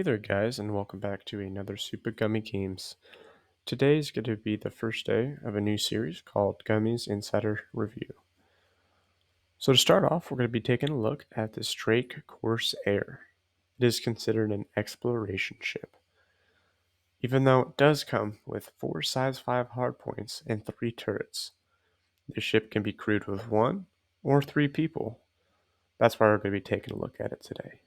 there, guys, and welcome back to another Supa Gummy Games. Today is going to be the first day of a new series called Gummy's Insider Review. So to start off, we're going to be taking a look at this Drake Corsair. It is considered an exploration ship. Even though it does come with 4 size 5 hardpoints and 3 turrets, this ship can be crewed with 1 or 3 people. That's why we're going to be taking a look at it today.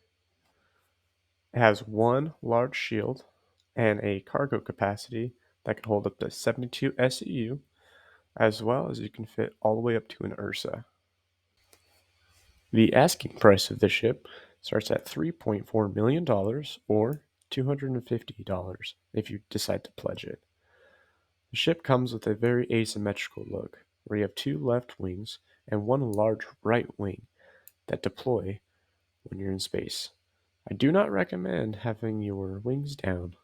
It has 1 large shield and a cargo capacity that can hold up to 72 SEU, as well as you can fit all the way up to an Ursa. The asking price of this ship starts at $3.4 million or $250 if you decide to pledge it. The ship comes with a very asymmetrical look, where you have 2 left wings and 1 large right wing that deploy when you're in space. I do not recommend having your wings down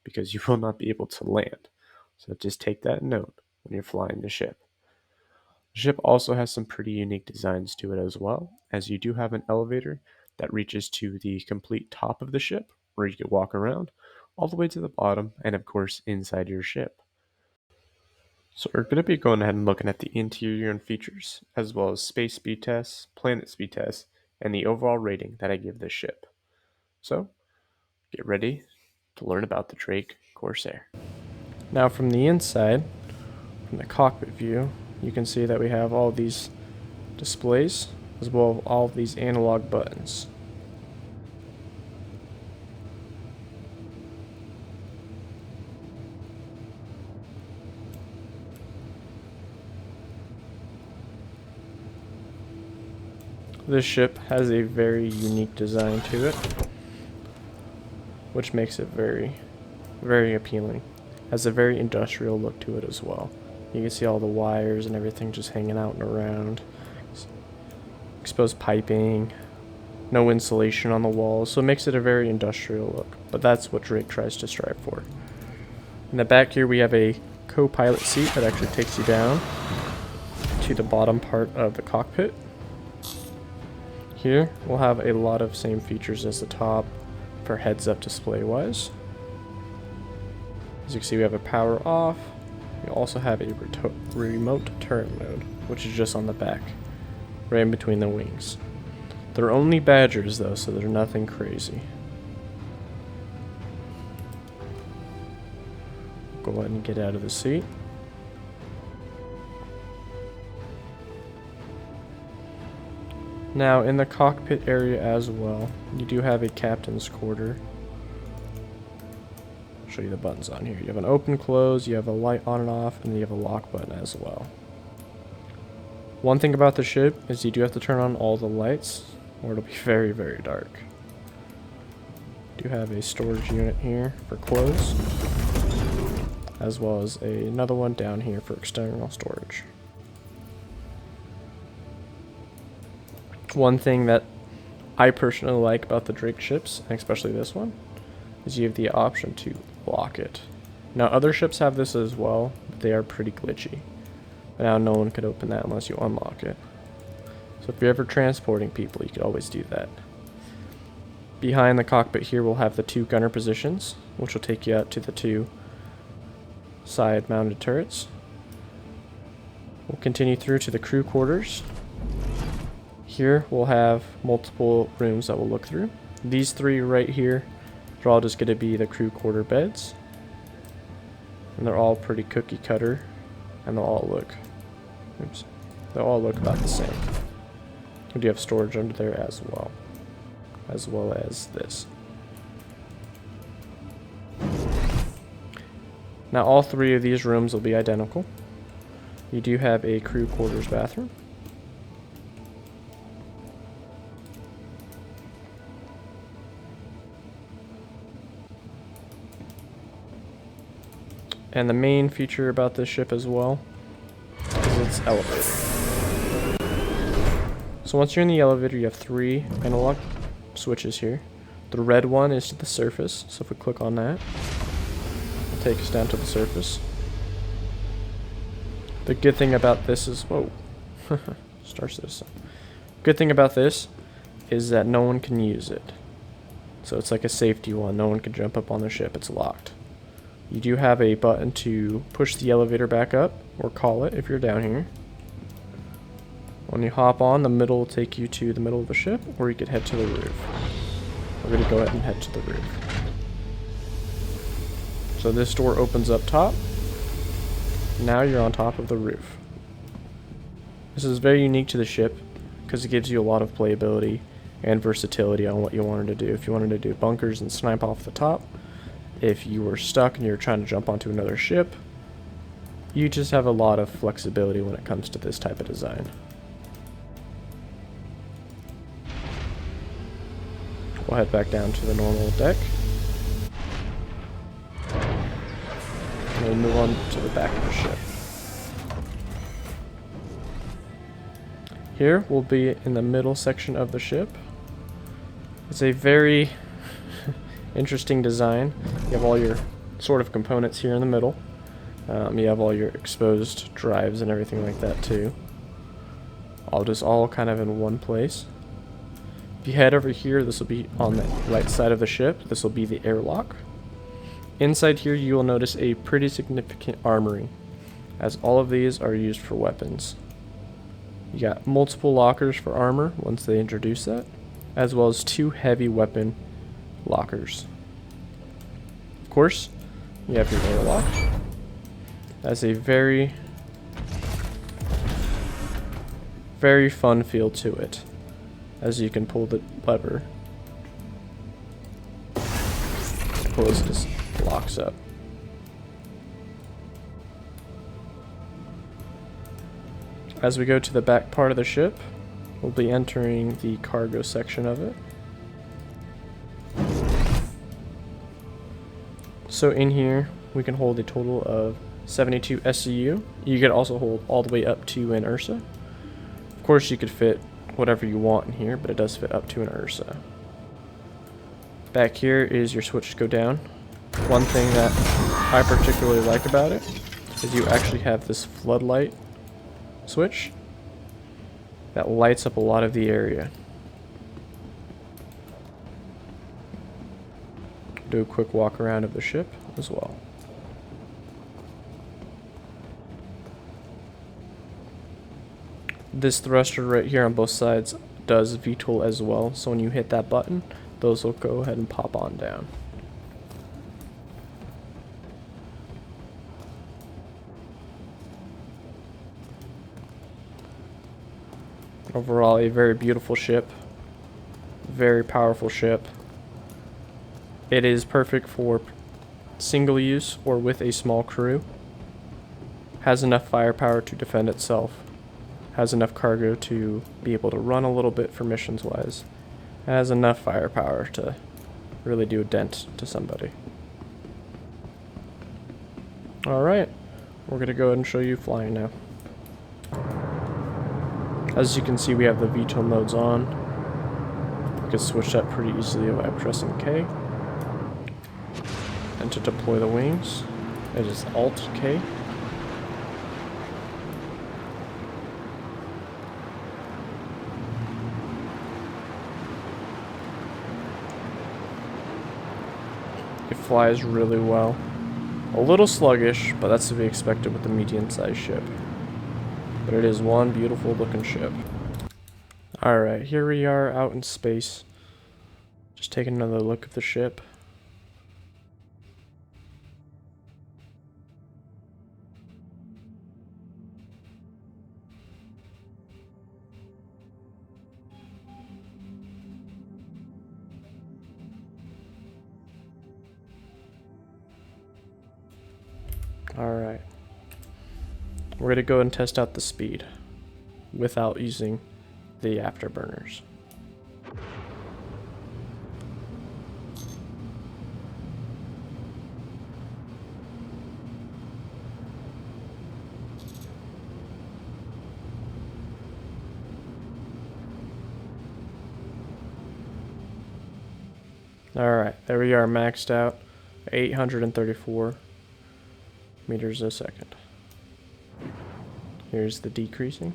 because you will not be able to land, so just take that note when you're flying the ship. The ship also has some pretty unique designs to it as well, as you do have an elevator that reaches to the complete top of the ship, where you can walk around all the way to the bottom and of course inside your ship. So we're going to be going ahead and looking at the interior and features, as well as space speed tests, planet speed tests, and the overall rating that I give this ship. So, get ready to learn about the Drake Corsair. Now from the inside, from the cockpit view, you can see that we have all these displays, as well as all of these analog buttons. This ship has a very unique design to it, which makes it very, very appealing. Has a very industrial look to it as well. You can see all the wires and everything just hanging out and around. Exposed piping, no insulation on the walls, so it makes it a very industrial look. But that's what Drake tries to strive for. In the back here we have a co-pilot seat that actually takes you down to the bottom part of the cockpit. Here we'll have a lot of same features as the top for heads-up display wise. As you can see, we have a power off. We also have a remote turret mode, which is just on the back, right in between the wings. They're only Badgers though, so they're nothing crazy. Go ahead and get out of the seat. Now in the cockpit area as well, you do have a captain's quarter. I'll show you the buttons on here. You have an open, close, you have a light on and off, and you have a lock button as well. One thing about the ship is you do have to turn on all the lights, or it'll be very, very dark. You do have a storage unit here for clothes, as well as another one down here for external storage. One thing that I personally like about the Drake ships, and especially this one, is you have the option to lock it. Now other ships have this as well, but they are pretty glitchy. But now no one could open that unless you unlock it. So if you're ever transporting people, you could always do that. Behind the cockpit here we'll have the 2 gunner positions, which will take you out to the 2 side mounted turrets. We'll continue through to the crew quarters. Here we'll have multiple rooms that we'll look through. These 3 right here are all just going to be the crew quarter beds. And they're all pretty cookie cutter. And they'll all look about the same. We do have storage under there as well as this. Now all 3 of these rooms will be identical. You do have a crew quarters bathroom. And the main feature about this ship as well is its elevator. So once you're in the elevator, you have 3 analog switches here. The red one is to the surface, so if we click on that, it'll take us down to the surface. The good thing about this is, whoa, starts this. Good thing about this is that no one can use it. So it's like a safety one. No one can jump up on the ship. It's locked. You do have a button to push the elevator back up, or call it if you're down here. When you hop on, the middle will take you to the middle of the ship, or you could head to the roof. We're going to go ahead and head to the roof. So this door opens up top. Now you're on top of the roof. This is very unique to the ship because it gives you a lot of playability and versatility on what you wanted to do. If you wanted to do bunkers and snipe off the top, if you were stuck and you're trying to jump onto another ship, you just have a lot of flexibility when it comes to this type of design. We'll head back down to the normal deck. And we'll move on to the back of the ship. Here we'll be in the middle section of the ship. It's a very interesting design. You have all your sort of components here in the middle. You have all your exposed drives and everything like that too. All kind of in one place. If you head over here, this will be on the right side of the ship. This will be the airlock. Inside here you will notice a pretty significant armory, as all of these are used for weapons. You got multiple lockers for armor once they introduce that, as well as 2 heavy weapon lockers. Of course, you have your airlock. That's a very fun feel to it, as you can pull the lever. Close this, locks up. As we go to the back part of the ship, we'll be entering the cargo section of it. So in here, we can hold a total of 72 SCU. You could also hold all the way up to an Ursa. Of course, you could fit whatever you want in here, but it does fit up to an Ursa. Back here is your switch to go down. One thing that I particularly like about it is you actually have this floodlight switch that lights up a lot of the area. Do a quick walk around of the ship as well. This thruster right here on both sides does VTOL as well, so when you hit that button, those will go ahead and pop on down. Overall, a very beautiful ship, very powerful ship. It is perfect for single use or with a small crew. Has enough firepower to defend itself. Has enough cargo to be able to run a little bit for missions wise. Has enough firepower to really do a dent to somebody. Alright, we're going to go ahead and show you flying now. As you can see, we have the VTOL modes on. You can switch that pretty easily by pressing K. And to deploy the wings, it is Alt K. It flies really well. A little sluggish, but that's to be expected with the medium-sized ship. But it is one beautiful looking ship. Alright, here we are out in space. Just taking another look at the ship. Alright. We're going to go and test out the speed without using the afterburners. Alright, there we are, maxed out, 834 meters a second. Here's the decreasing.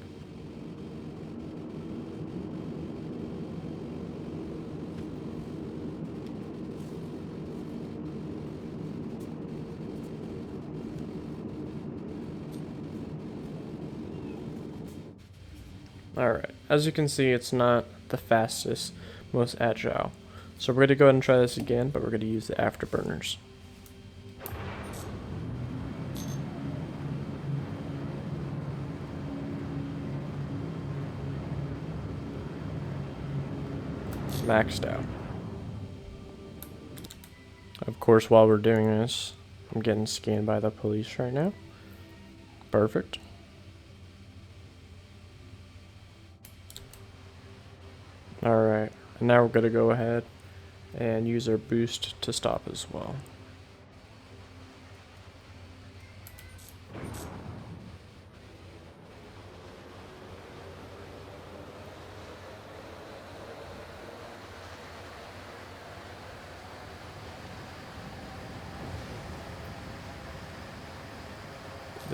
Alright, as you can see, it's not the fastest, most agile. So we're going to go ahead and try this again, but we're going to use the afterburners. Maxed out. Of course, while we're doing this, I'm getting scanned by the police right now. Perfect. Alright, and now we're going to go ahead and use our boost to stop as well.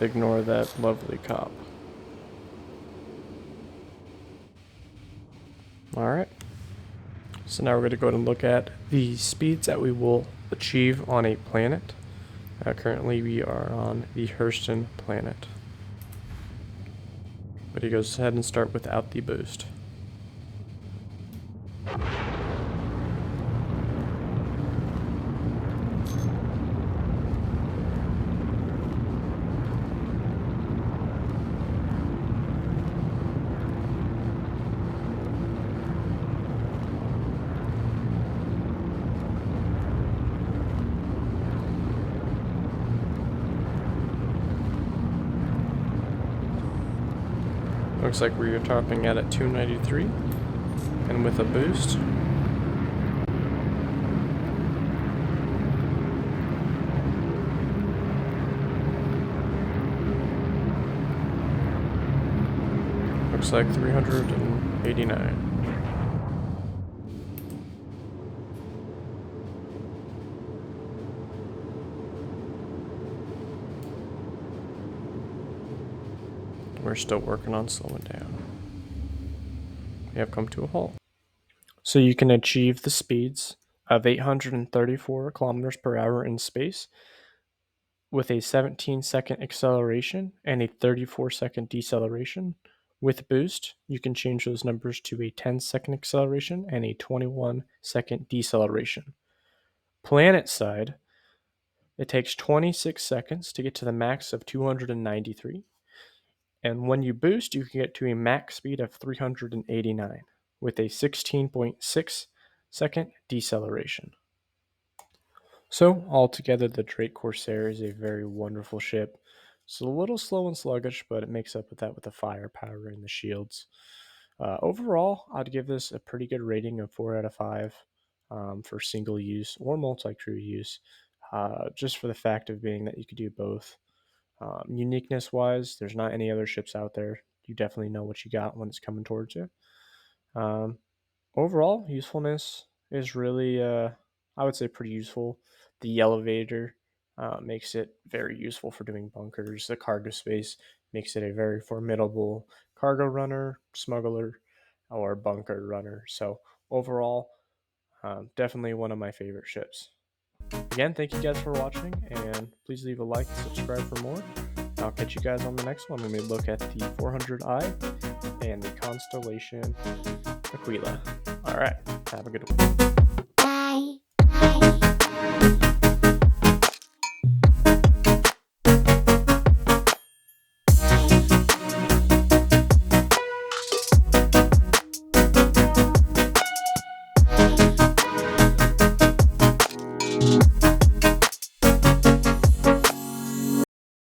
Ignore that lovely cop. Alright. So now we're going to go ahead and look at the speeds that we will achieve on a planet. Currently we are on the Hurston planet. But he goes ahead and start without the boost. Looks like we are topping out at 293, and with a boost, looks like 389. We're still working on slowing down. We have come to a halt. So you can achieve the speeds of 834 kilometers per hour in space with a 17-second acceleration and a 34-second deceleration. With boost, you can change those numbers to a 10-second acceleration and a 21-second deceleration. Planet side, it takes 26 seconds to get to the max of 293. And when you boost, you can get to a max speed of 389 with a 16.6 second deceleration. So altogether, the Drake Corsair is a very wonderful ship. It's a little slow and sluggish, but it makes up with that with the firepower and the shields. Overall, I'd give this a pretty good rating of 4 out of 5 for single use or multi-crew use, just for the fact of being that you could do both. Uniqueness wise, there's not any other ships out there. You definitely know what you got when it's coming towards you. Overall, usefulness is really, I would say, pretty useful. The elevator makes it very useful for doing bunkers. The cargo space makes it a very formidable cargo runner, smuggler, or bunker runner. So overall, definitely one of my favorite ships. Again, thank you guys for watching, and please leave a like and subscribe for more. I'll catch you guys on the next one when we look at the 400i and the Constellation Aquila. Alright, have a good one. Bye.